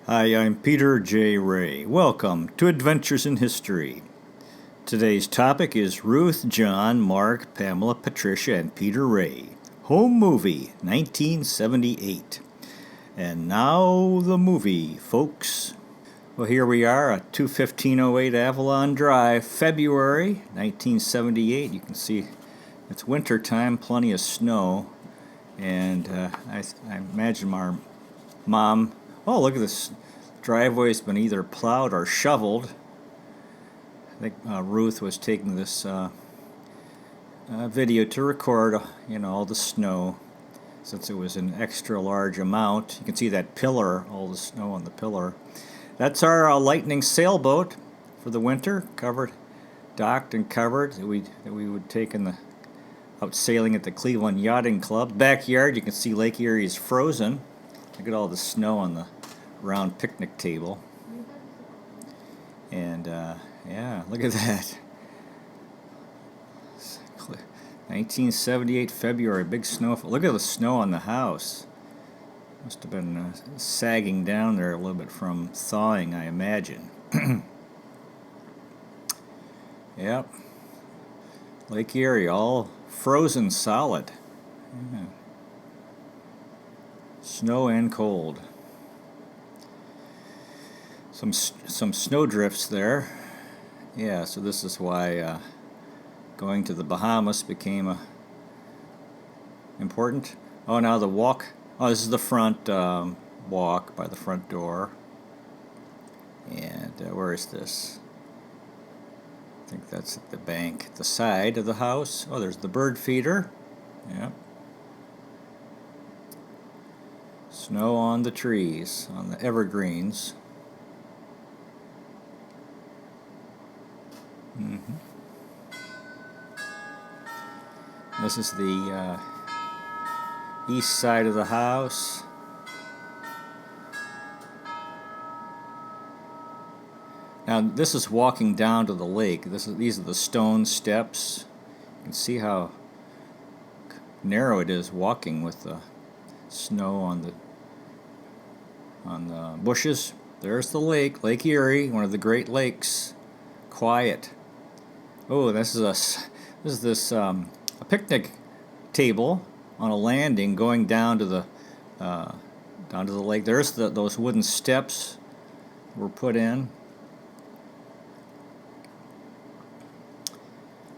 Hi, I'm Peter J. Ray. Welcome to Adventures in History. Today's topic is Ruth, John, Mark, Pamela, Patricia, and Peter Ray. Home movie, 1978. And now the movie, folks. Well, here we are at 21508 Avalon Drive, February 1978. You can see it's winter time, plenty of snow. And I imagine our mom, oh, look at this. Driveway's been either plowed or shoveled. I think Ruth was taking this video to record, all the snow, since it was an extra large amount. You can see that pillar, all the snow on the pillar. That's our lightning sailboat for the winter, covered, docked and covered, that we would take out sailing at the Cleveland Yachting Club. Backyard, you can see Lake Erie is frozen. Look at all the snow on the round picnic table. And yeah, look at that. 1978 February, big snowfall. Look at the snow on the house. Must have been sagging down there a little bit from thawing, I imagine. Yep. Lake Erie, all frozen solid. Yeah. Snow and cold. Some snow drifts there. Yeah, so this is why going to the Bahamas became important. Oh, now the walk. Oh, this is the front walk by the front door. And where is this? I think that's at the bank, at the side of the house. Oh, there's the bird feeder. Yeah. Snow on the trees, on the evergreens. Mm-hmm. This is the east side of the house. Now this is walking down to the lake. These are the stone steps. You can see how narrow it is walking with the snow on the bushes. There's the lake, Lake Erie, one of the Great Lakes. Quiet. Oh, this is a picnic table on a landing going down to the lake. There's those wooden steps were put in.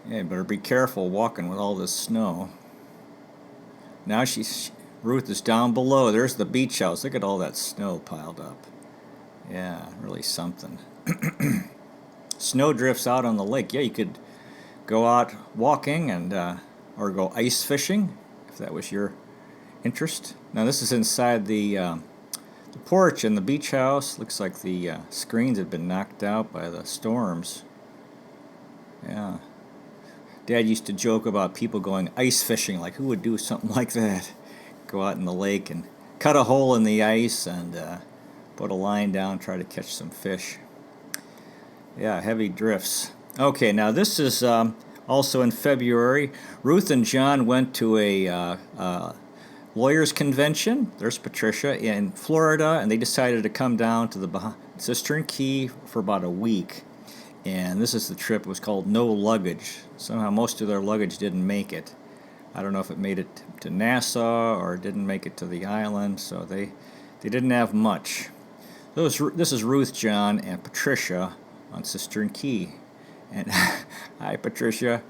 Yeah, better be careful walking with all this snow. Now Ruth is down below. There's the beach house. Look at all that snow piled up. Yeah, really something. Snow drifts out on the lake. Yeah, you could go out walking and or go ice fishing if that was your interest. Now this is inside the porch in the beach house. Looks like the screens had been knocked out by the storms. Yeah. Dad used to joke about people going ice fishing. Like, who would do something like that? Go out in the lake and cut a hole in the ice and put a line down, try to catch some fish. Yeah, heavy drifts. Okay, now this is also in February. Ruth and John went to a lawyers' convention. There's Patricia in Florida, and they decided to come down to the Cistern Key for about a week. And this is the trip. It was called No Luggage. Somehow most of their luggage didn't make it. I don't know if it made it to Nassau or didn't make it to the island, so they didn't have much. This is Ruth, John, and Patricia on Cistern Key. And hi, Patricia.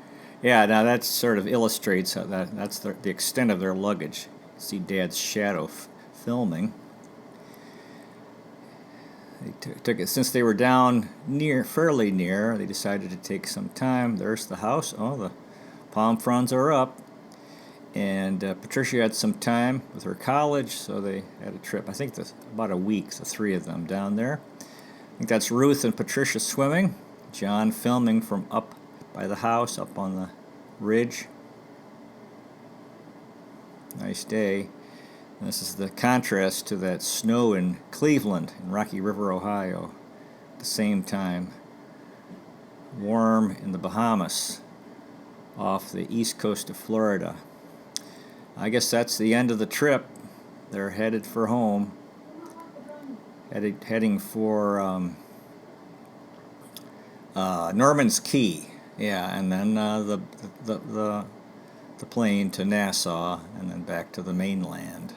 Yeah, now that sort of illustrates how that's the extent of their luggage. You see Dad's shadow filming. They took it since they were down fairly near. They decided to take some time. There's the house. Oh, the palm fronds are up. And Patricia had some time with her college, so they had a trip. I think about a week, the three of them down there. I think that's Ruth and Patricia swimming. John filming from up by the house, up on the ridge. Nice day. And this is the contrast to that snow in Cleveland, in Rocky River, Ohio, at the same time. Warm in the Bahamas, off the east coast of Florida. I guess that's the end of the trip. They're headed for home. heading for Norman's Key. Yeah, and then the plane to Nassau, and then back to the mainland.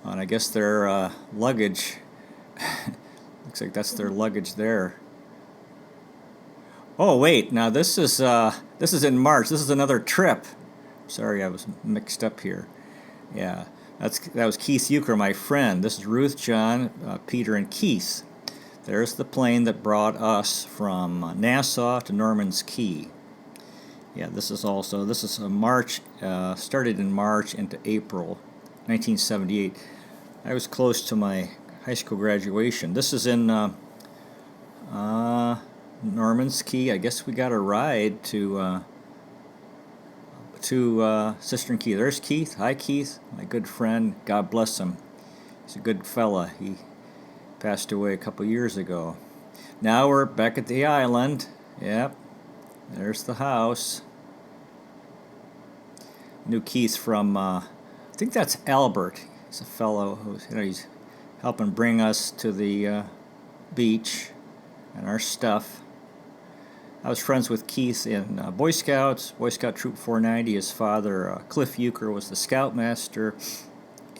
And I guess their luggage, looks like that's their luggage there. Oh wait, now this is in March. This is another trip. Sorry, I was mixed up here. Yeah, that was Keith Euchre, my friend. This is Ruth, John, Peter, and Keith. There's the plane that brought us from Nassau to Norman's Key. Yeah, this is March, started in March into April 1978. I was close to my high school graduation. This is in Norman's Key. I guess we got a ride to Cistern Key. There's Keith. Hi, Keith, my good friend. God bless him. He's a good fella. He passed away a couple years ago. Now we're back at the island. Yep, there's the house. Knew Keith from, I think that's Albert. He's a fellow who's, he's helping bring us to the beach and our stuff. I was friends with Keith in Boy Scouts, Boy Scout Troop 490. His father, Cliff Euchre, was the scoutmaster,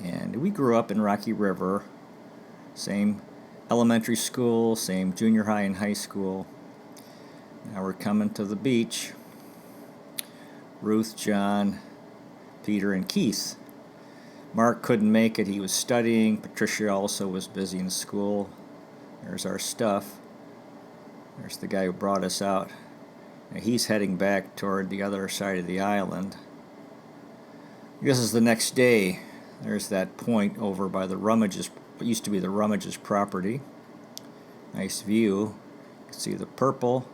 and we grew up in Rocky River. Same elementary school, same junior high and high school. Now we're coming to the beach. Ruth, John, Peter, and Keith. Mark couldn't make it. He was studying. Patricia also was busy in school. There's our stuff. There's the guy who brought us out. Now he's heading back toward the other side of the island. This is the next day. There's that point over by the Rummages, what used to be the Rummages property. Nice view. You can see the purple.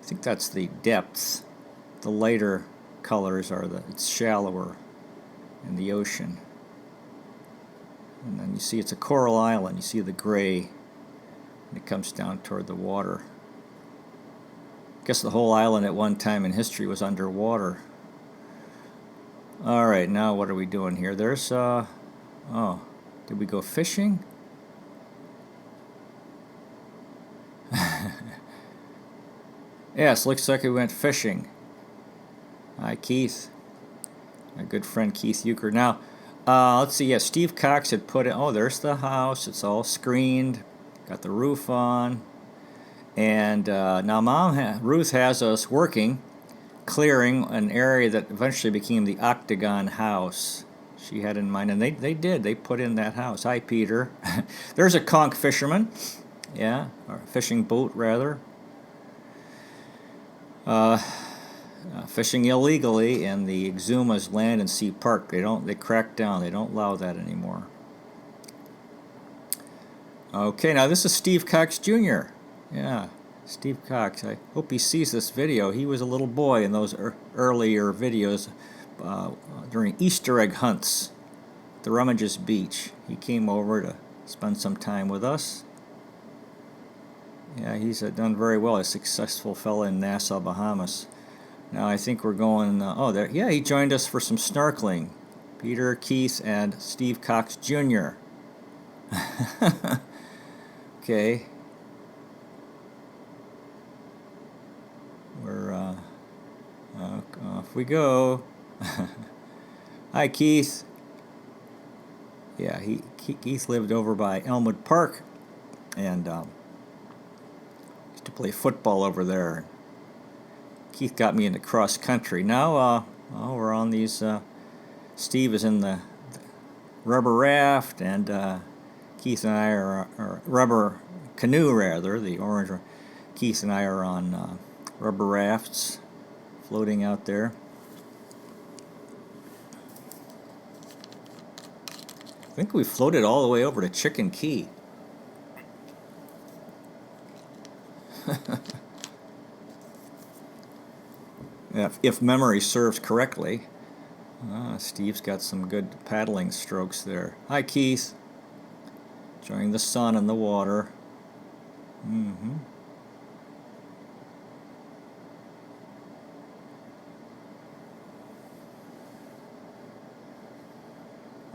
I think that's the depths. The lighter colors are it's shallower in the ocean. And then you see it's a coral island. You see the gray, and it comes down toward the water. I guess the whole island at one time in history was underwater. All right, now what are we doing here? There's, oh, did we go fishing? Yes, looks like we went fishing. Hi, Keith. My good friend Keith Euchre. Now, let's see. Yeah, Steve Cox had put in. Oh, there's the house. It's all screened. Got the roof on. And now Ruth has us working, clearing an area that eventually became the Octagon House she had in mind. And they did. They put in that house. Hi, Peter. There's a conch fisherman. Yeah, or a fishing boat, rather. Fishing illegally in the Exuma's Land and Sea Park. They cracked down. They don't allow that anymore. Okay, now this is Steve Cox Jr. Yeah, Steve Cox. I hope he sees this video. He was a little boy in those earlier videos during Easter egg hunts at the Rummages Beach. He came over to spend some time with us. Yeah, he's done very well. A successful fellow in Nassau, Bahamas. Now I think we're going, there. Yeah, he joined us for some snorkeling. Peter, Keith, and Steve Cox Jr. Okay. We're, off we go. Hi, Keith. Yeah, Keith lived over by Elmwood Park, and used to play football over there. Keith got me into cross country. Now we're on these. Steve is in the rubber raft, and Keith and I are rubber canoe, rather, the orange. Keith and I are on rubber rafts, floating out there. I think we floated all the way over to Chicken Key. If memory serves correctly. Steve's got some good paddling strokes there. Hi, Keith. Enjoying the sun and the water.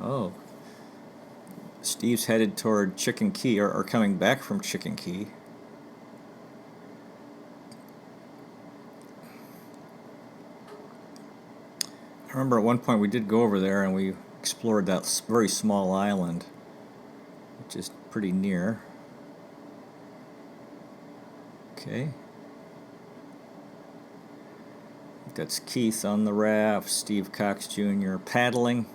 Oh. Steve's headed toward Chicken Key, or coming back from Chicken Key. I remember at one point we did go over there and we explored that very small island, which is pretty near. Okay. That's Keith on the raft, Steve Cox Jr. paddling.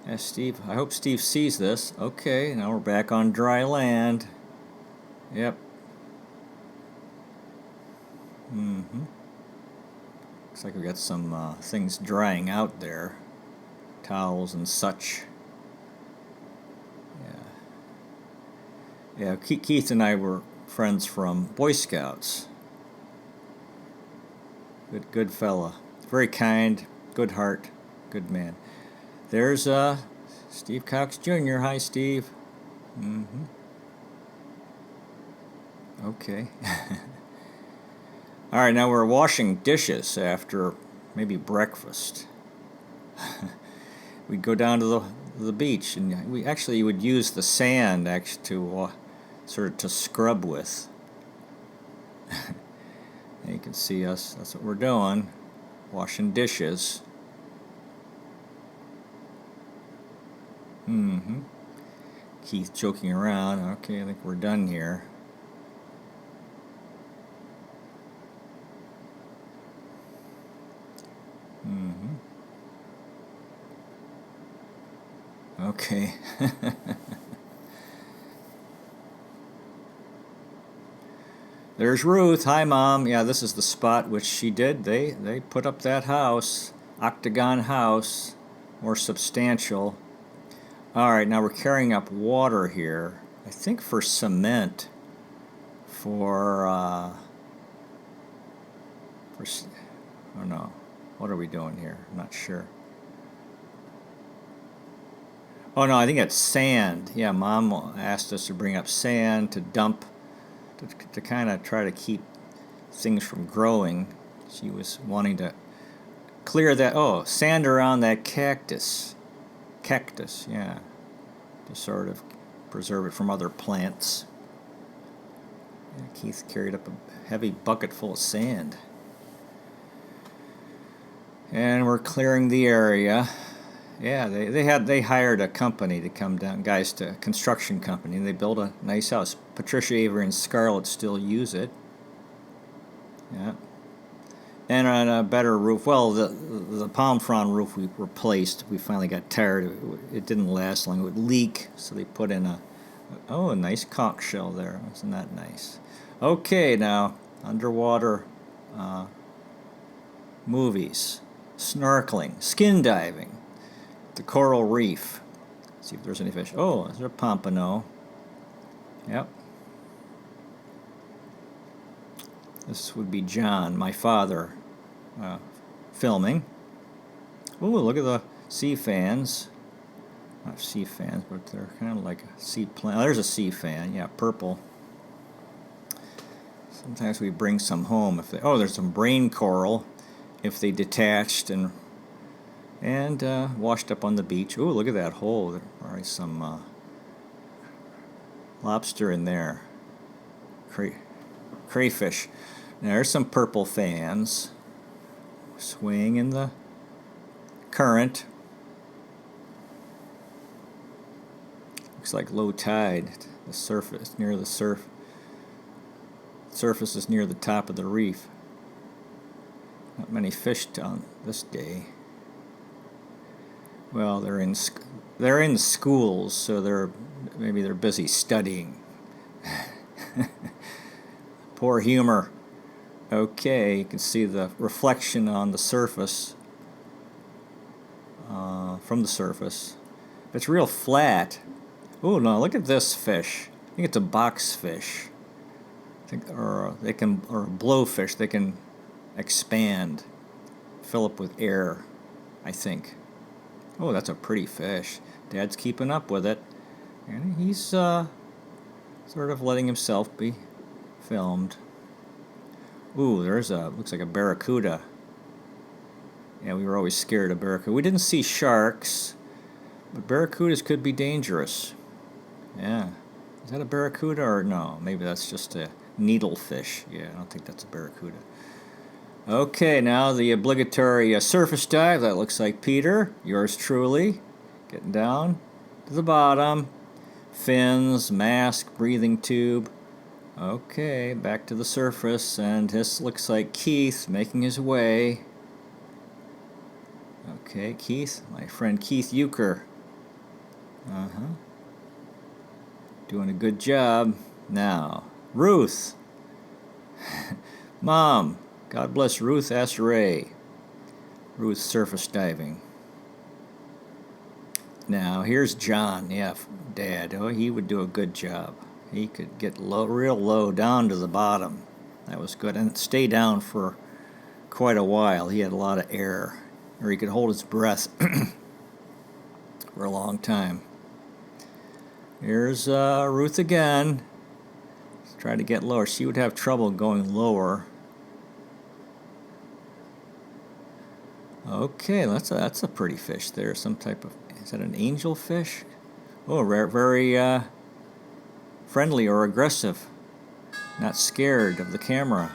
Yes, Steve. I hope Steve sees this. Okay, now we're back on dry land. Yep. Looks like we got some things drying out there. Towels and such. Yeah, Keith and I were friends from Boy Scouts. Good fella. Very kind, good heart, good man. There's Steve Cox Jr. Hi, Steve. Okay. All right, now we're washing dishes after maybe breakfast. We'd go down to the beach, and we actually would use the sand to sort of to scrub with. And you can see us. That's what we're doing, washing dishes. Keith joking around. Okay, I think we're done here. Okay. There's Ruth. Hi, Mom. Yeah, this is the spot which she did. They put up that house, octagon house, more substantial. All right, now we're carrying up water here. I think for cement. Oh no, what are we doing here? I'm not sure. Oh no, I think it's sand. Yeah, Mom asked us to bring up sand to dump, to kind of try to keep things from growing. She was wanting to clear that, sand around that cactus. Yeah, to sort of preserve it from other plants. Yeah, Keith carried up a heavy bucket full of sand. And we're clearing the area. Yeah, they hired a company to come down, construction company, and they built a nice house. Patricia, Avery, and Scarlett still use it. Yeah. And on a better roof, well, the palm frond roof we replaced. We finally got tired of it. It didn't last long. It would leak, so they put in a nice conch shell there. Isn't that nice? Okay, now, underwater movies, snorkeling, skin diving, the coral reef. Let's see if there's any fish. Oh, is there a pompano? Yep. This would be John, my father, filming. Oh, look at the sea fans. Not sea fans, but they're kind of like a sea plant. Oh, there's a sea fan. Yeah, purple. Sometimes we bring some home. There's some brain coral. If they detached and washed up on the beach. Oh, look at that hole. There's probably some lobster in there. Crayfish. Now, there's some purple fans swaying in the current. Looks like low tide. The surface near the surface is near the top of the reef. Not many fish on this day. Well, they're in schools, so maybe they're busy studying. Poor humor. Okay, you can see the reflection on the surface, from the surface. It's real flat. Oh no! Look at this fish. I think it's a boxfish. Or a blowfish. They can expand, fill up with air, I think. Oh, that's a pretty fish. Dad's keeping up with it, and he's sort of letting himself be filmed. Ooh, looks like a barracuda. Yeah, we were always scared of barracuda. We didn't see sharks, But barracudas could be dangerous. Yeah. Is that a barracuda or no? Maybe that's just a needlefish. Yeah, I don't think that's a barracuda. Okay, now the obligatory surface dive. That looks like Peter. Yours truly. Getting down to the bottom. Fins, mask, breathing tube. Okay, back to the surface. And this looks like Keith making his way. Okay, Keith. My friend Keith Euchre. Doing a good job. Now, Ruth. Mom. God bless Ruth S. Ray. Ruth surface diving. Now, here's John. Yeah, Dad. Oh, he would do a good job. He could get low, real low down to the bottom. That was good. And stay down for quite a while. He had a lot of air. Or he could hold his breath for a long time. Here's Ruth again. Let's try to get lower. She would have trouble going lower. Okay, that's a pretty fish there. Some type of, is that an angelfish? Oh, very friendly or aggressive. Not scared of the camera.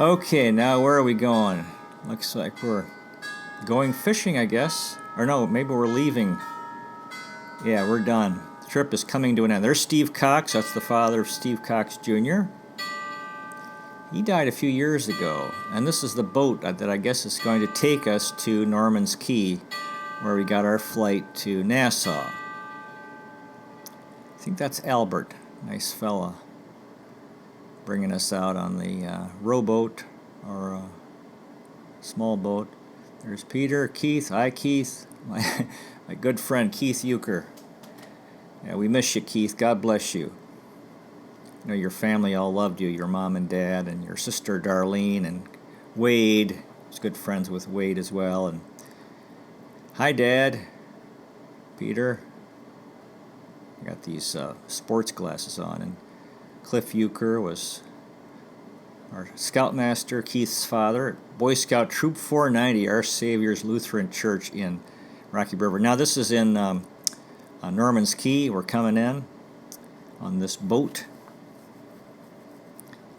Okay, now where are we going? Looks like we're going fishing, I guess. Or no, maybe we're leaving. Yeah, we're done. The trip is coming to an end. There's Steve Cox. That's the father of Steve Cox Jr. He died a few years ago, and this is the boat that I guess is going to take us to Norman's Cay, where we got our flight to Nassau. I think that's Albert, nice fella, bringing us out on the rowboat or small boat. There's Peter, Keith, hi Keith, my good friend Keith Euchre. Yeah, we miss you, Keith. God bless you. You know, your family all loved you, your mom and dad, and your sister Darlene, and Wade. I was good friends with Wade as well. And hi, Dad. Peter. I got these sports glasses on. And Cliff Euchre was our scoutmaster, Keith's father, Boy Scout Troop 490, Our Savior's Lutheran Church in Rocky River. Now, this is in Norman's Cay. We're coming in on this boat,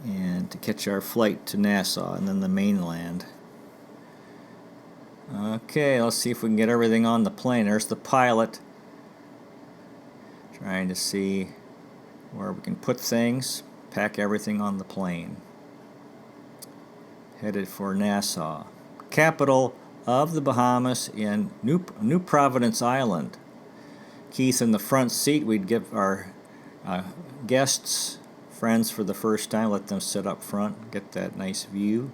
and to catch our flight to Nassau and then the mainland. Okay, let's see if we can get everything on the plane. There's the pilot, trying to see where we can put things, pack everything on the plane. Headed for Nassau, capital of the Bahamas in New Providence Island. Keith in the front seat. We'd give our guests, friends for the first time, let them sit up front, get that nice view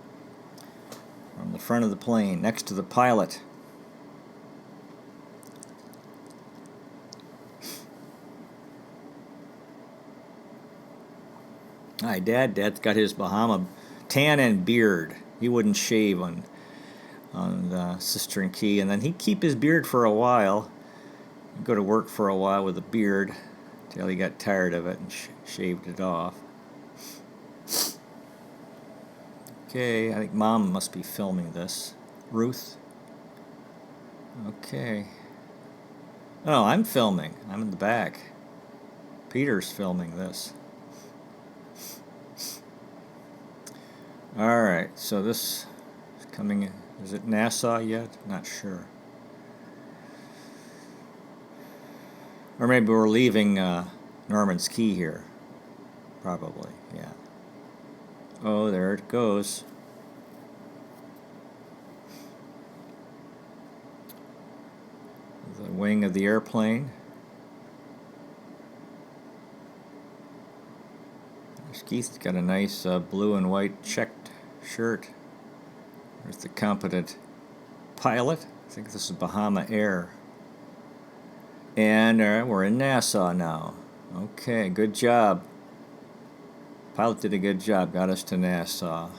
from the front of the plane next to the pilot. Hi, Dad. Dad's got his Bahama tan and beard. He wouldn't shave on Sister and Key, and then he'd keep his beard for a while. He'd go to work for a while with a beard till he got tired of it and shaved it off. Okay, I think Mom must be filming this. Ruth. Okay. Oh, I'm filming. I'm in the back. Peter's filming this. Alright, so this is coming in. Is it Nassau yet? Not sure. Or maybe we're leaving Norman's Cay here. Probably, yeah. Oh, there it goes. The wing of the airplane. Keith's got a nice blue and white checked shirt. There's the competent pilot. I think this is Bahama Air. And we're in Nassau now. Okay, good job. Pilot did a good job, got us to Nassau.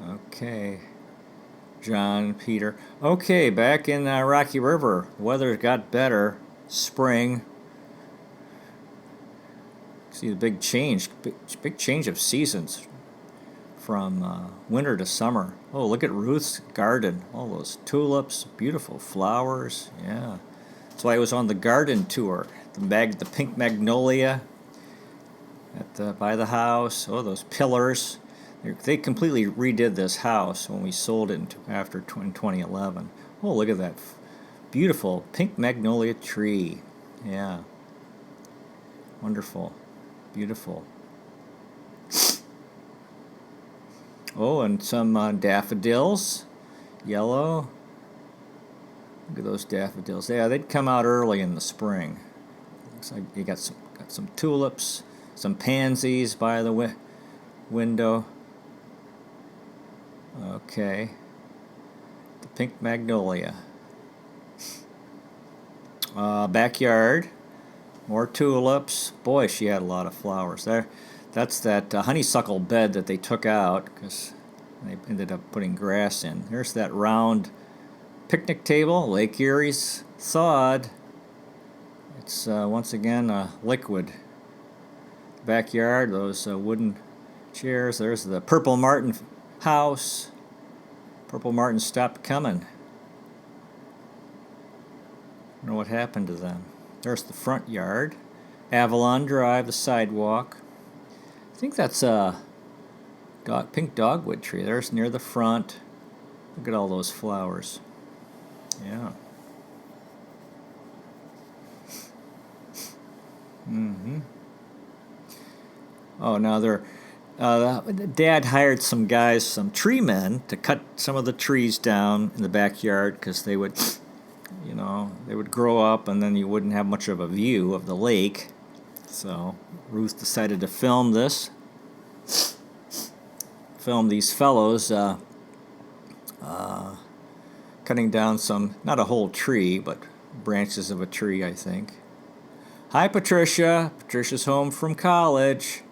Okay. John, Peter. Okay, back in Rocky River. Weather got better. Spring. See the big change of seasons. from winter to summer. Oh, look at Ruth's garden. All those tulips, beautiful flowers. Yeah. That's why I was on the garden tour. The pink magnolia by the house. Oh, those pillars. They completely redid this house when we sold it after 2011. Oh, look at that beautiful pink magnolia tree. Yeah. Wonderful. Beautiful. Oh, and some daffodils. Yellow. Look at those daffodils. Yeah, they'd come out early in the spring. Looks like you got some tulips, some pansies by the window. Okay. The pink magnolia. Backyard. More tulips. Boy, she had a lot of flowers there. That's that honeysuckle bed that they took out because they ended up putting grass in. There's that round picnic table. Lake Erie's thawed. It's once again liquid. Backyard, those wooden chairs. There's the Purple Martin house. Purple Martin stopped coming. I don't know what happened to them. There's the front yard. Avalon Drive, the sidewalk. I think that's a pink dogwood tree. There's near the front. Look at all those flowers. Yeah. Mm-hmm. Oh, now Dad hired some guys, some tree men, to cut some of the trees down in the backyard because they would, they would grow up and then you wouldn't have much of a view of the lake. So Ruth decided to film this. Film these fellows cutting down not a whole tree, but branches of a tree, I think. Hi, Patricia. Patricia's home from college.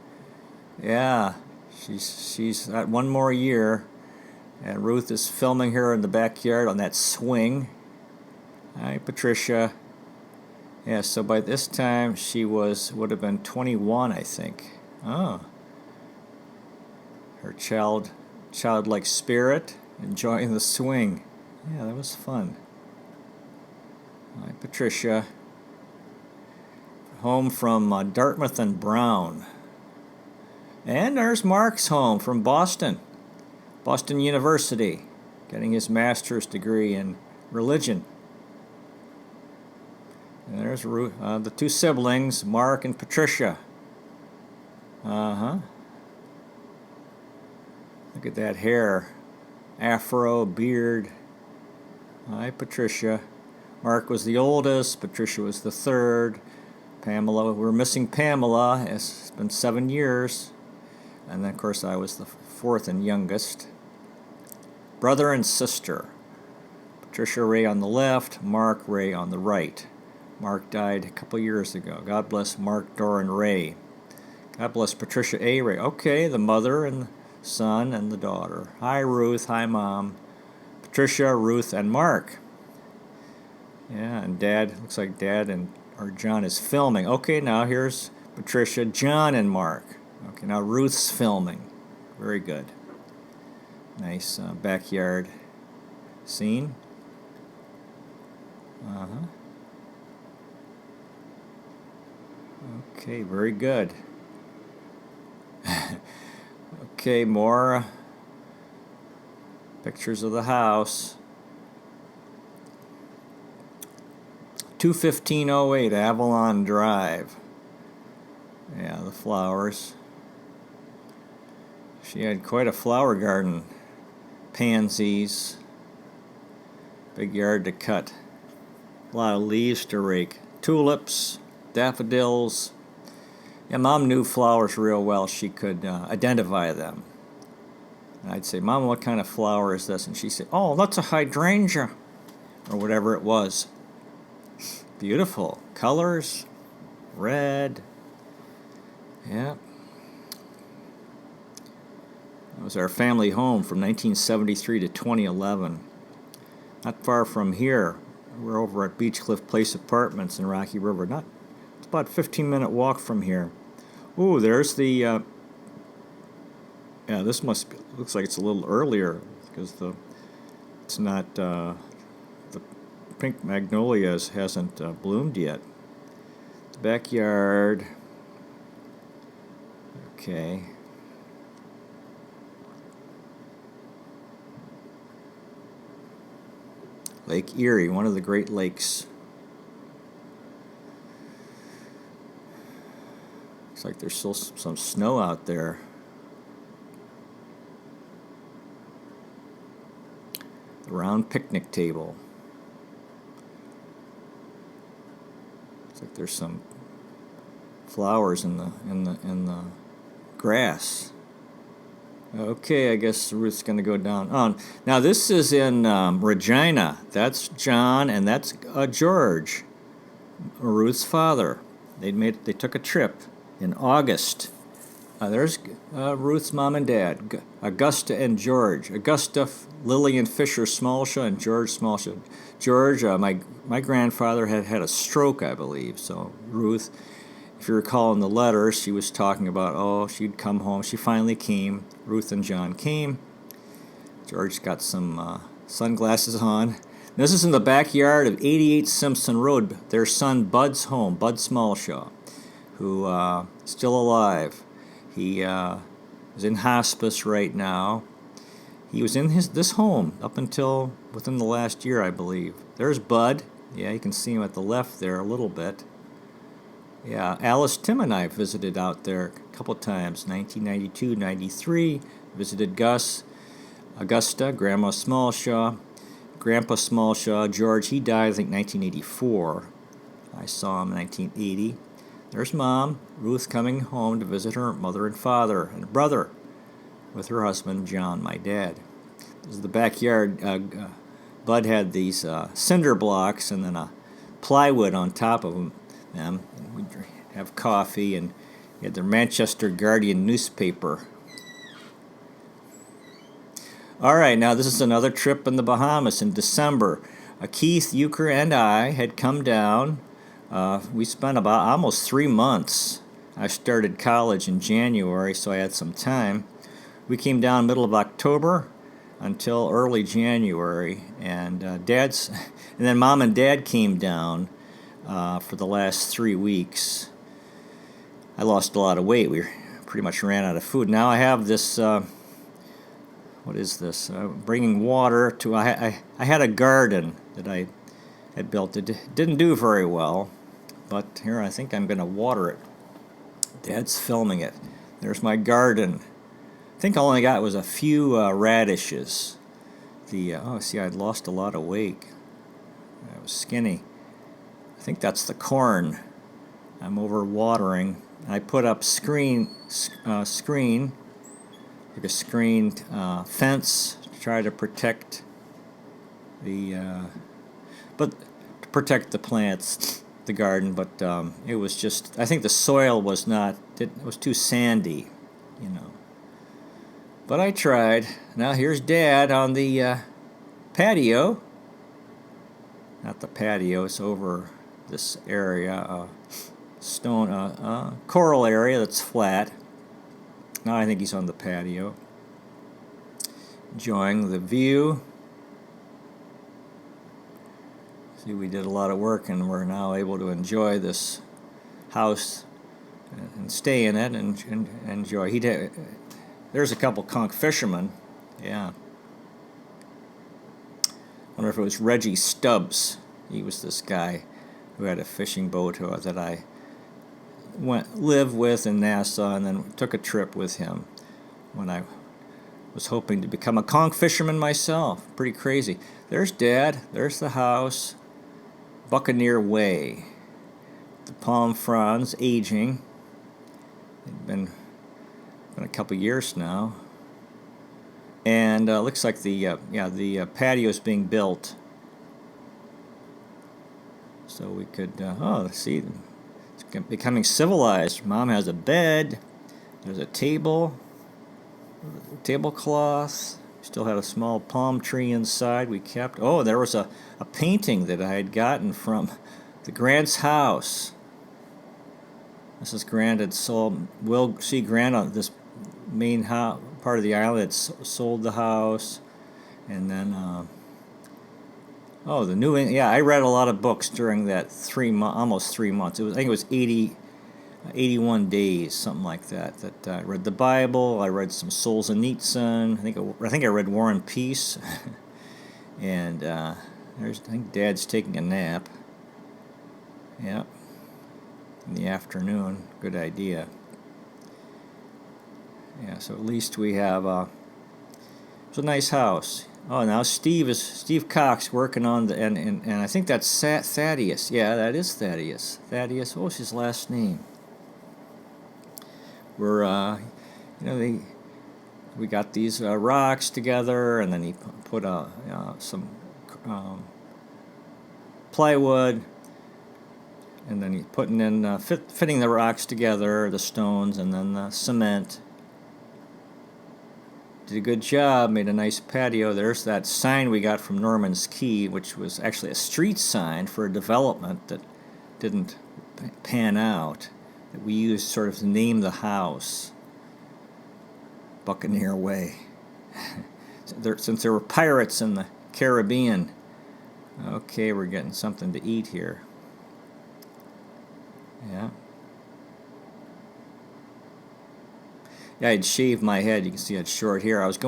Yeah, she's got one more year, and Ruth is filming her in the backyard on that swing. Hi, Patricia. Yeah, so by this time she would have been 21, I think. Oh, her childlike spirit, enjoying the swing. Yeah, that was fun. Hi, Patricia. Home from Dartmouth and Brown. And there's Mark's home from Boston University, getting his master's degree in religion. And there's Ruth, the two siblings, Mark and Patricia. Look at that hair, afro, beard. Hi, Patricia. Mark was the oldest, Patricia was the third. Pamela, we're missing Pamela. It's been 7 years. And then, of course, I was the fourth and youngest. Brother and sister. Patricia Ray on the left, Mark Ray on the right. Mark died a couple years ago. God bless Mark Doran Ray. God bless Patricia A. Ray. Okay, the mother and the son and the daughter. Hi, Ruth. Hi, Mom. Patricia, Ruth, and Mark. Yeah, and Dad, looks like or John is filming. Okay, now here's Patricia, John, and Mark. Okay, now Ruth's filming. Very good. Nice backyard scene. Okay, very good. Okay, more pictures of the house. 21508 Avalon Drive. Yeah, the flowers. She had quite a flower garden. Pansies. Big yard to cut. A lot of leaves to rake. Tulips, daffodils. Yeah, Mom knew flowers real well. She could identify them. And I'd say, Mom, what kind of flower is this? And she'd say, oh, that's a hydrangea. Or whatever it was. Beautiful. Colors. Red. Yeah. That was our family home from 1973 to 2011. Not far from here. We're over at Beechcliff Place Apartments in Rocky River. It's about a 15-minute walk from here. Ooh, there's the Yeah, this looks like it's a little earlier because it's not the pink magnolias hasn't bloomed yet. The backyard. Okay. Lake Erie, one of the Great Lakes. Looks like there's still some snow out there. The round picnic table. Looks like there's some flowers in the grass. Okay, I guess Ruth's going to go down. Oh, now this is in Regina. That's John, and that's George, Ruth's father. They took a trip in August. There's Ruth's mom and dad, Augusta and George. Augusta Lillian Fisher Smallshaw and George Smallshaw. George, my grandfather had a stroke, I believe. So Ruth, if you recall in the letter, she was talking about, she'd come home. She finally came. Ruth and John came. George got some sunglasses on. This is in the backyard of 88 Simpson Road. Their son Bud's home, Bud Smallshaw, who is still alive. He is in hospice right now. He was in this home up until within the last year, I believe. There's Bud. Yeah, you can see him at the left there a little bit. Yeah, Alice, Tim, and I visited out there a couple times, 1992, 93. Visited Gus, Augusta, Grandma Smallshaw, Grandpa Smallshaw, George. He died, I think, 1984. I saw him in 1980. There's Mom, Ruth, coming home to visit her mother and father and brother with her husband, John, my dad. This is the backyard. Bud had these cinder blocks and then a plywood on top of them. We'd have coffee, and he had the Manchester Guardian newspaper. All right, now this is another trip in the Bahamas in December. Keith, Euchre, and I had come down. We spent about almost 3 months. I started college in January, so I had some time. We came down middle of October until early January, and and then Mom and Dad came down for the last 3 weeks. I lost a lot of weight. We pretty much ran out of food. Now I have this. What is this? Bringing water to. I had a garden that I had built. It didn't do very well, but here I think I'm going to water it. Dad's filming it. There's my garden. I think all I got was a few radishes. I'd lost a lot of weight. I was skinny. I think that's the corn. I'm over watering. I put up screen, like a screened fence to try to protect to protect the plants, the garden. But it was just, I think the soil was it was too sandy, you know. But I tried. Now here's Dad on the patio. Not the patio, it's over this area, coral area that's flat. Now I think he's on the patio, enjoying the view. See, we did a lot of work, and we're now able to enjoy this house and stay in it and enjoy. There's a couple conch fishermen. Yeah. Wonder if it was Reggie Stubbs. He was this guy who had a fishing boat that I lived with in Nassau, and then took a trip with him when I was hoping to become a conch fisherman myself. Pretty crazy. There's Dad. There's the house. Buccaneer Way. The palm fronds aging. It's been a couple years now. And looks like the patio is being built. So we could, see, it's becoming civilized. Mom has a bed. There's a tablecloth. Still had a small palm tree inside we kept. Oh, there was a painting that I had gotten from the Grant's house. Mrs. Grant had sold, Will C. Grant on this main part of the island that sold the house, and then oh, yeah, I read a lot of books during that almost 3 months. I think it was 81 days, something like that. That I read the Bible. I read some Solzhenitsyn. I think I read War and Peace, and I think Dad's taking a nap. Yeah, in the afternoon. Good idea. Yeah, so at least we have it's a nice house. Oh, now Steve Cox working on and I think that's Thaddeus. Yeah, that is Thaddeus. Thaddeus. What's his last name? We're we got these rocks together, and then he put some plywood, and then he's putting in fitting the rocks together, the stones, and then the cement. Did a good job, made a nice patio. There's that sign we got from Norman's Key, which was actually a street sign for a development that didn't pan out, that we used sort of to name the house, Buccaneer Way. Since there were pirates in the Caribbean. Okay, we're getting something to eat here. Yeah. Yeah, I'd shaved my head. You can see it's short here. I was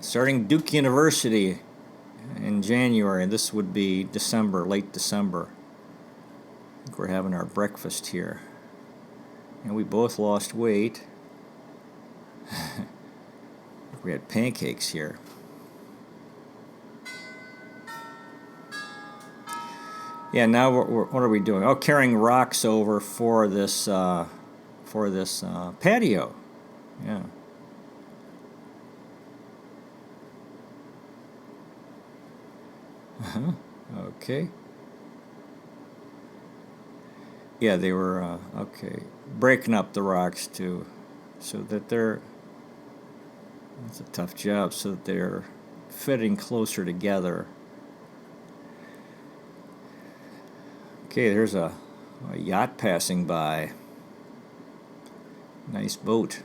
starting Duke University in January. This would be December, late December. I think we're having our breakfast here. And we both lost weight. We had pancakes here. Yeah, now what are we doing? Oh, carrying rocks over for this patio. Yeah. Uh-huh. Okay. Yeah, they were breaking up the rocks too, so that it's a tough job, so that they're fitting closer together. Okay, there's a yacht passing by. Nice boat.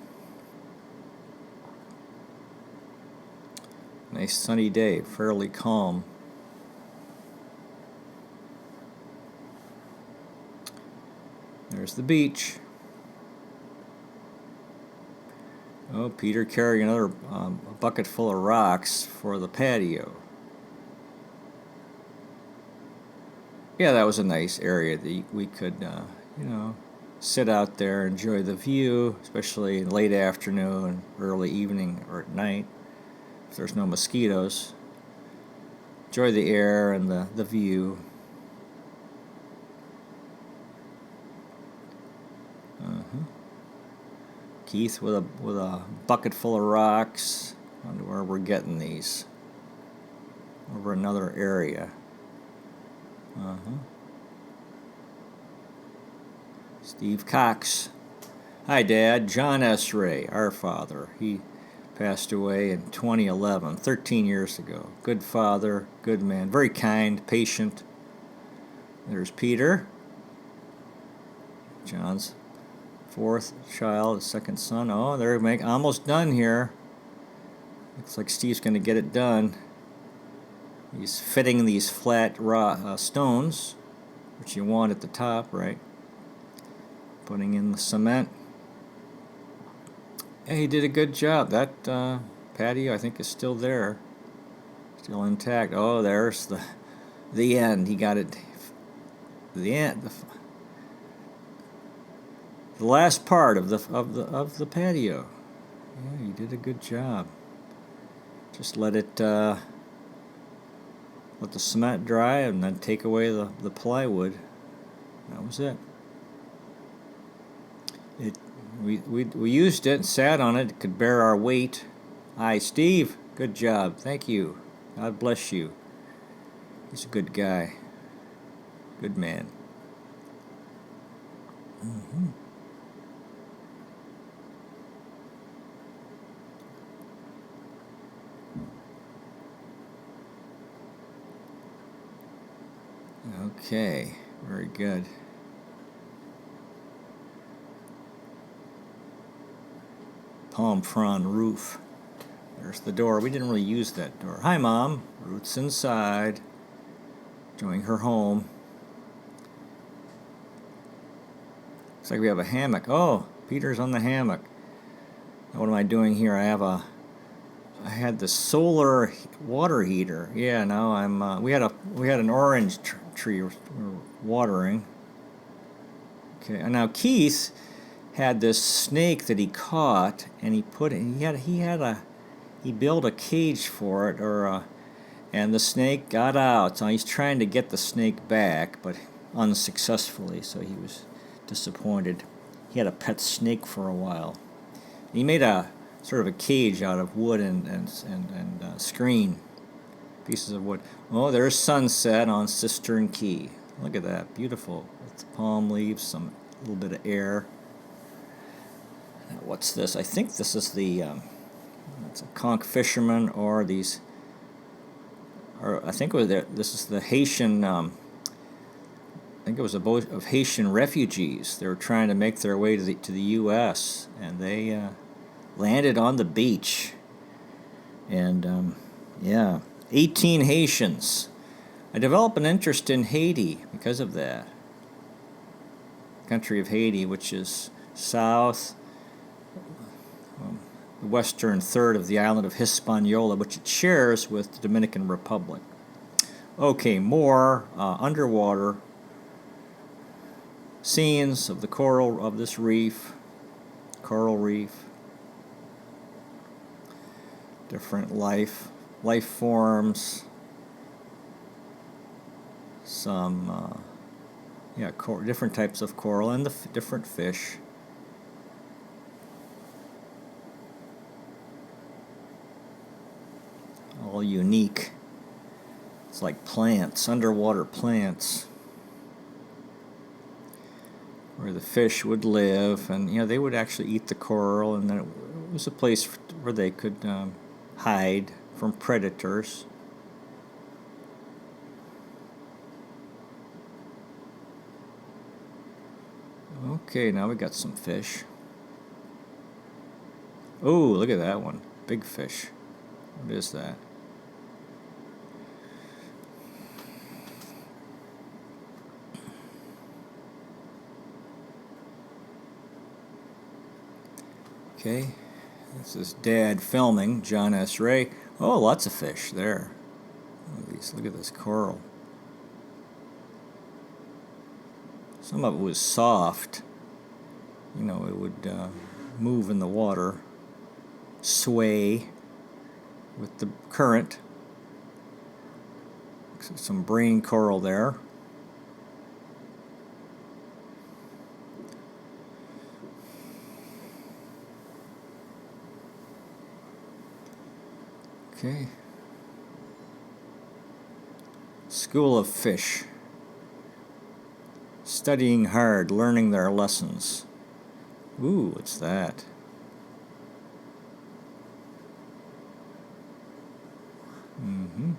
Nice sunny day, fairly calm. There's the beach. Oh, Peter carrying another bucket full of rocks for the patio. Yeah, that was a nice area that we could, sit out there, enjoy the view, especially late afternoon, early evening, or at night, if there's no mosquitoes. Enjoy the air and the view. Uh-huh. Keith with a bucket full of rocks. I wonder where we're getting these. Over another area. Uh-huh. Steve Cox. Hi, Dad. John S. Ray, our father. He passed away in 2011, 13 years ago. Good father, good man, very kind, patient. There's Peter, John's fourth child, second son. Oh, they're almost done here. Looks like Steve's going to get it done. He's fitting these flat stones, which you want at the top, right? Putting in the cement. Yeah, he did a good job. That patio, I think, is still there, still intact. Oh, there's the end. He got it. The end. The last part of the patio. Yeah, he did a good job. Just let the cement dry and then take away the plywood. That was it. We used it and sat on it. It could bear our weight. Hi, Steve. Good job. Thank you. God bless you. He's a good guy. Good man. Mm-hmm. Okay, very good. palm frond roof. There's the door. We didn't really use that door. Hi, Mom. Ruth's inside, enjoying her home. Looks like we have a hammock. Oh, Peter's on the hammock. Now what am I doing here? I had the solar water heater. Yeah, now I'm. We had an orange tree we're watering. Okay, and now Keith had this snake that he caught, and he built a cage for it, and the snake got out. So he's trying to get the snake back, but unsuccessfully. So he was disappointed. He had a pet snake for a while. He made a sort of a cage out of wood and screen, pieces of wood. Oh, there's sunset on Cistern Key. Look at that, beautiful. With palm leaves, some little bit of air. Now, what's this? I think this is it's a conch fisherman, or these. Or I think this is the Haitian. I think it was a boat of Haitian refugees. They were trying to make their way to the U.S. and they landed on the beach. And 18 Haitians. I developed an interest in Haiti because of that. Country of Haiti, which is south, the western third of the island of Hispaniola, which it shares with the Dominican Republic. Okay, more underwater scenes of the coral of this coral reef. Different life forms. Some different types of coral and the different fish. All unique. It's like plants, underwater plants, where the fish would live, and they would actually eat the coral, and then it was a place where they could hide from predators. Okay, now we got some fish. Oh, look at that one. Big fish. What is that? Okay, this is Dad filming, John S. Ray. Oh, lots of fish there. Look at this coral. Some of it was soft. It would move in the water, sway with the current. Some brain coral there. Okay. School of Fish. Studying hard, learning their lessons. Ooh, what's that? Mm-hmm.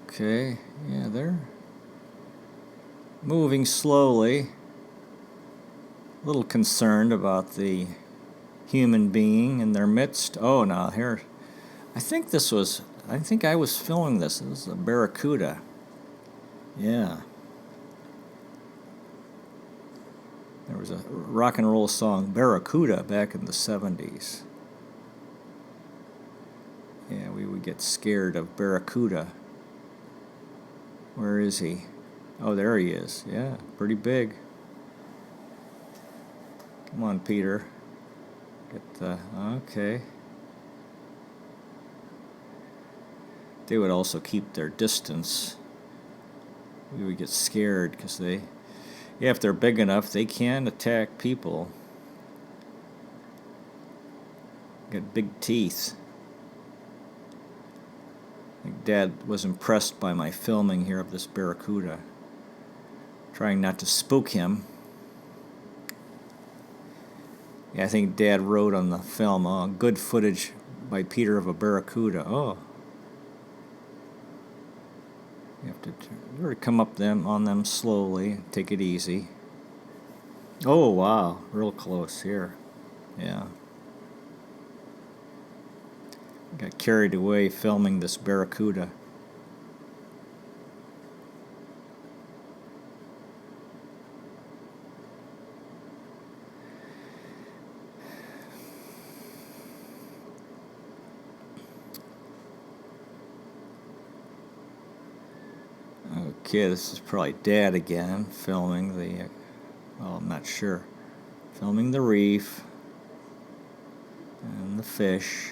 Okay, yeah, they're moving slowly. A little concerned about the human being in their midst. Oh, now here, I think I was filming this. This is a barracuda. Yeah. There was a rock and roll song, Barracuda, back in the 70s. Yeah, we would get scared of barracuda. Where is he? Oh, there he is. Yeah, pretty big. Come on, Peter. Okay. They would also keep their distance. We would get scared because if they're big enough, they can attack people. Got big teeth. I think Dad was impressed by my filming here of this barracuda. Trying not to spook him. Yeah, I think Dad wrote on the film, good footage by Peter of a barracuda. Oh. You have to come up on them slowly, take it easy. Oh, wow, real close here. Yeah. Got carried away filming this barracuda. Okay, this is probably Dad again, filming the, well, I'm not sure. Filming the reef and the fish.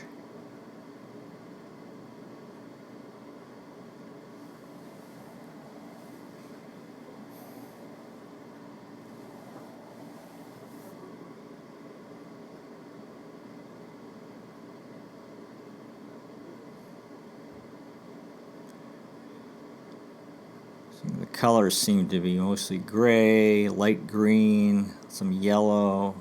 The colors seem to be mostly gray, light green, some yellow.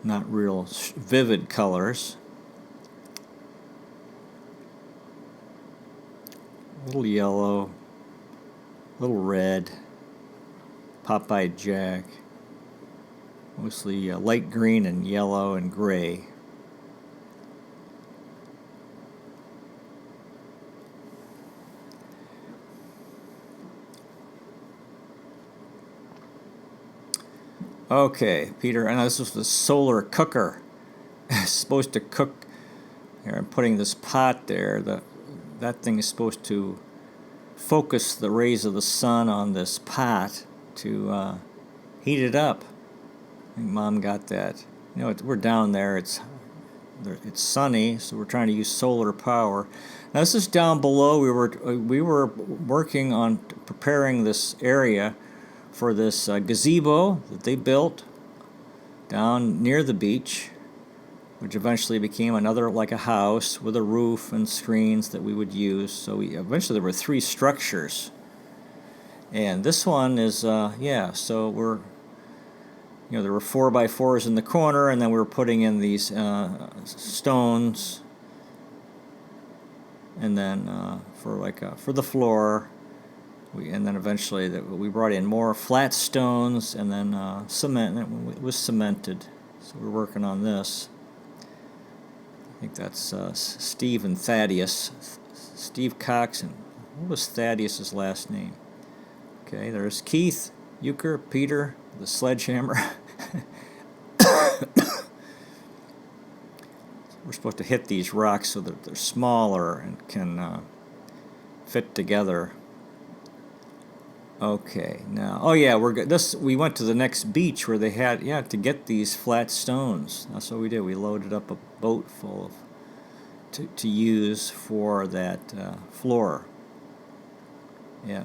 Not real vivid colors. A little yellow, a little red. Popeye Jack. Mostly light green and yellow and gray. Okay, Peter, and this is the solar cooker. It's supposed to cook. Here, I'm putting this pot there. That thing is supposed to focus the rays of the sun on this pot to heat it up. I think Mom got that. You know, we're down there. It's sunny, so we're trying to use solar power. Now this is down below. We were working on preparing this area for this gazebo that they built down near the beach, which eventually became another, like a house with a roof and screens that we would use. So eventually there were 3 structures. And this one is, yeah, so we're, you know, there were 4x4s in the corner, and then we were putting in these stones, and then for the floor, and then eventually we brought in more flat stones, and then cement, and it was cemented. So we're working on this. I think that's Steve and Thaddeus. Steve Cox, and what was Thaddeus's last name? Okay, there's Keith, Euchre, Peter, the sledgehammer. We're supposed to hit these rocks so that they're smaller and can fit together. Okay, now, oh yeah, we went to the next beach where they had, yeah, to get these flat stones. That's what we did. We loaded up a boat full of to use for that floor. Yeah.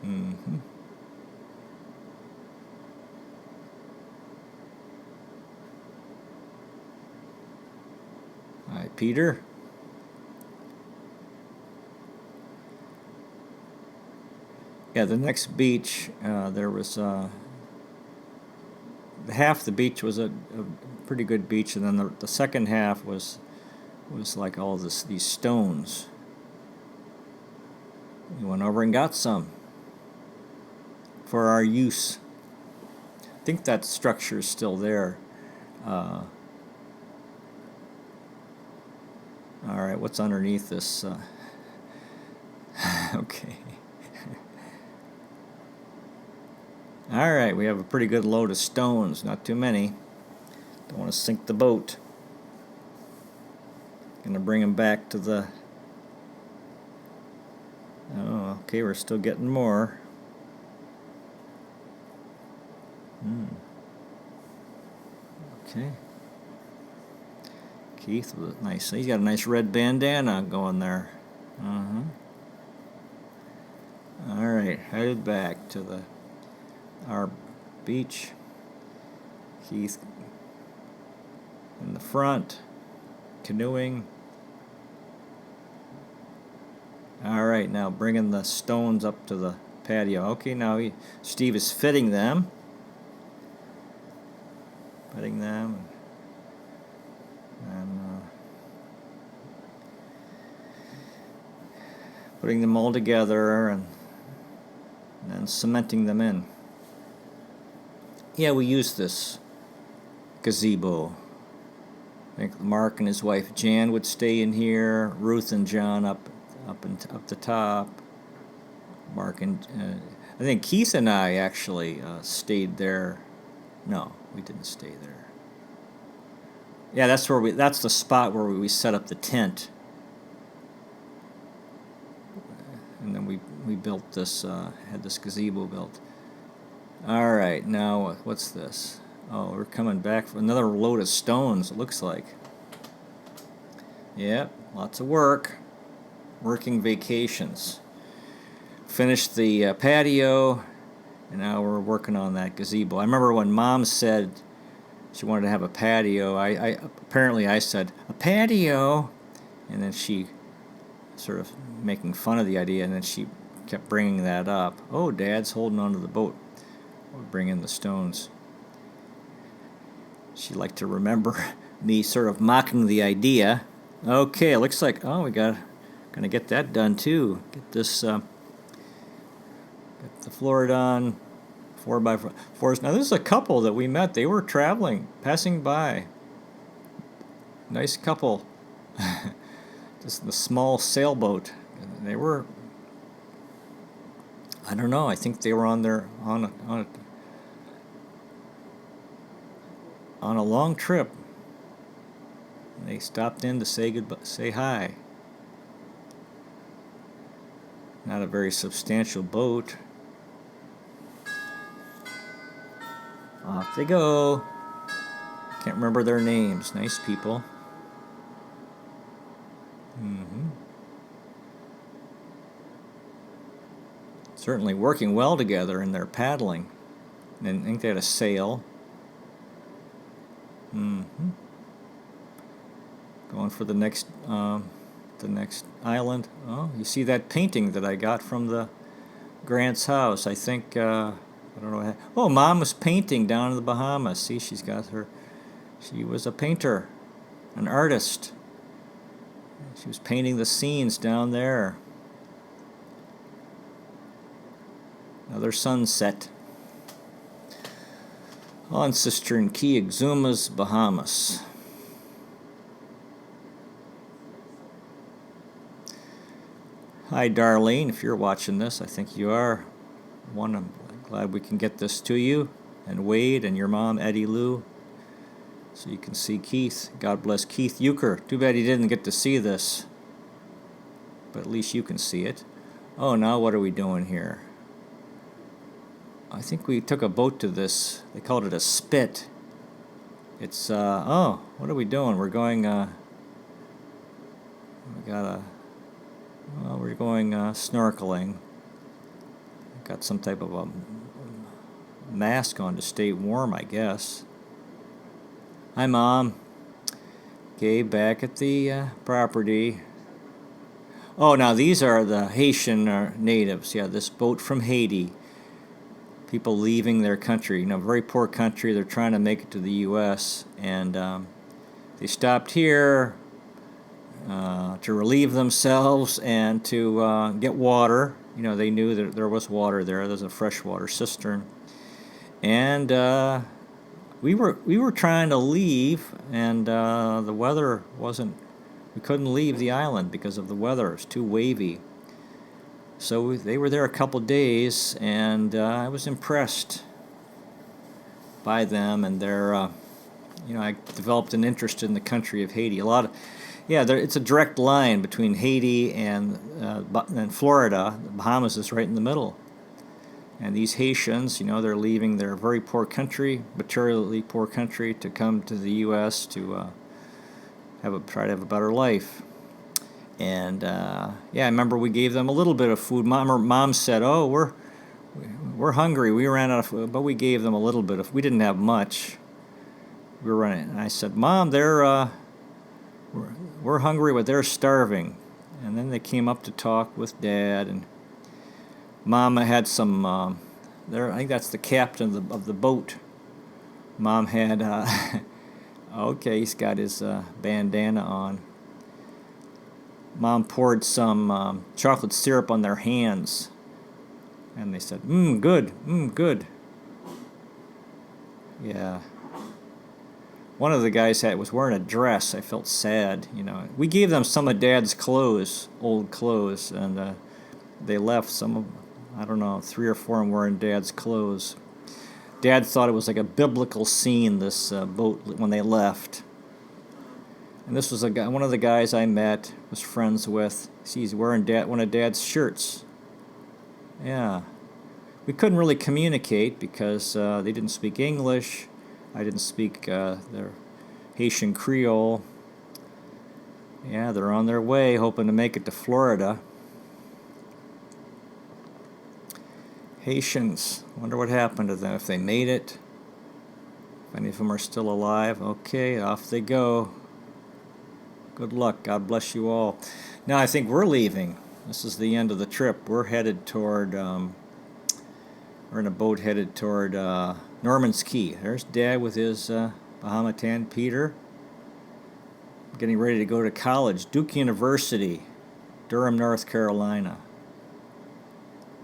Mm-hmm. Hi, Peter. Yeah, the next beach, there was half the beach was a pretty good beach, and then the second half was like all these stones. We went over and got some for our use. I think that structure is still there. All right, what's underneath this? Okay. All right, we have a pretty good load of stones, not too many. Don't want to sink the boat. Gonna bring them back to the... Oh, okay, we're still getting more. Okay. Keith with a nice... He's got a nice red bandana going there. All right, headed back to our beach. Keith in the front, canoeing. All right, now bringing the stones up to the patio. Okay, now Steve is fitting them. And putting them all together and then cementing them in. Yeah, we use this gazebo. I think Mark and his wife Jan would stay in here. Ruth and John up the top. Mark and I think Keith and I actually stayed there. No, we didn't stay there. Yeah, that's the spot where we set up the tent. And then we built this, had this gazebo built. All right, now what's this? Oh, we're coming back for another load of stones, it looks like. Yep, lots of work. Working vacations. Finished the patio, and now we're working on that gazebo. I remember when Mom said she wanted to have a patio, apparently I said, a patio? And then she sort of making fun of the idea, and then she kept bringing that up. Oh, Dad's holding onto the boat. We'll bring in the stones. She liked to remember me sort of mocking the idea. Okay, it looks like, oh, gonna get that done too. Get this, get the floor done. 4x4s. Now this is a couple that we met. They were traveling, passing by. Nice couple. Just the small sailboat. They were, I don't know, I think they were on a long trip. They stopped in to say hi. Not a very substantial boat. Off they go. Can't remember their names. Nice people. Certainly working well together in their paddling. And I think they had a sail. Going for the next island. Oh, you see that painting that I got from the Grant's house. I think, I don't know. Oh, Mom was painting down in the Bahamas. See, she was a painter, an artist. She was painting the scenes down there. Another sunset on Cistern Key, Exumas, Bahamas. Hi, Darlene, if you're watching this, I think you are. I'm glad we can get this to you, and Wade and your mom, Eddie Lou, so you can see Keith. God bless Keith Euchre. Too bad he didn't get to see this, but at least you can see it. Oh, now what are we doing here? I think we took a boat to this. They called it a spit. It's, oh, what are we doing? We're going, we're going snorkeling. Got some type of a mask on to stay warm, I guess. Hi, Mom. Okay, back at the property. Oh, now these are the Haitian natives. Yeah, this boat from Haiti. People leaving their country, very poor country. They're trying to make it to the U.S. and they stopped here to relieve themselves and to get water. They knew that there was water there. There's a freshwater cistern, and we were trying to leave, and the weather wasn't. We couldn't leave the island because of the weather. It was too wavy. So they were there a couple days, and I was impressed by them and their, I developed an interest in the country of Haiti. It's a direct line between Haiti and Florida. The Bahamas is right in the middle. And these Haitians, they're leaving their very poor country, materially poor country, to come to the U.S. to try to have a better life. And yeah, I remember we gave them a little bit of food. Mom said, "Oh, we're hungry. We ran out of food," but we gave them a little bit of. We didn't have much. We were running. And I said, "Mom, we're hungry, but they're starving." And then they came up to talk with Dad, and Mama had some. There, I think that's the captain of the boat. Mom had. Okay, he's got his bandana on. Mom poured some chocolate syrup on their hands, and they said, good, good." Yeah. One of the guys was wearing a dress. I felt sad, you know. We gave them some of Dad's clothes, old clothes, and they left some of, I don't know, 3 or 4 of them wearing Dad's clothes. Dad thought it was like a biblical scene, this boat, when they left. And this was one of the guys I met, was friends with. See, he's wearing one of Dad's shirts. Yeah. We couldn't really communicate because they didn't speak English. I didn't speak their Haitian Creole. Yeah, they're on their way, hoping to make it to Florida. Haitians, wonder what happened to them, if they made it. If any of them are still alive. Okay, off they go. Good luck. God bless you all. Now I think we're leaving. This is the end of the trip. We're headed toward, we're in a boat headed toward Norman's Key. There's Dad with his Bahamitan Peter. Getting ready to go to college. Duke University, Durham, North Carolina.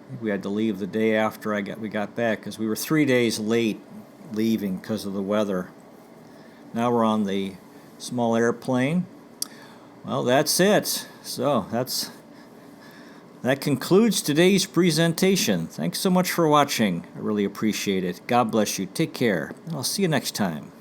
I think we had to leave the day after we got back because we were 3 days late leaving because of the weather. Now we're on the small airplane. Well, that's it. So that concludes today's presentation. Thanks so much for watching. I really appreciate it. God bless you. Take care. I'll see you next time.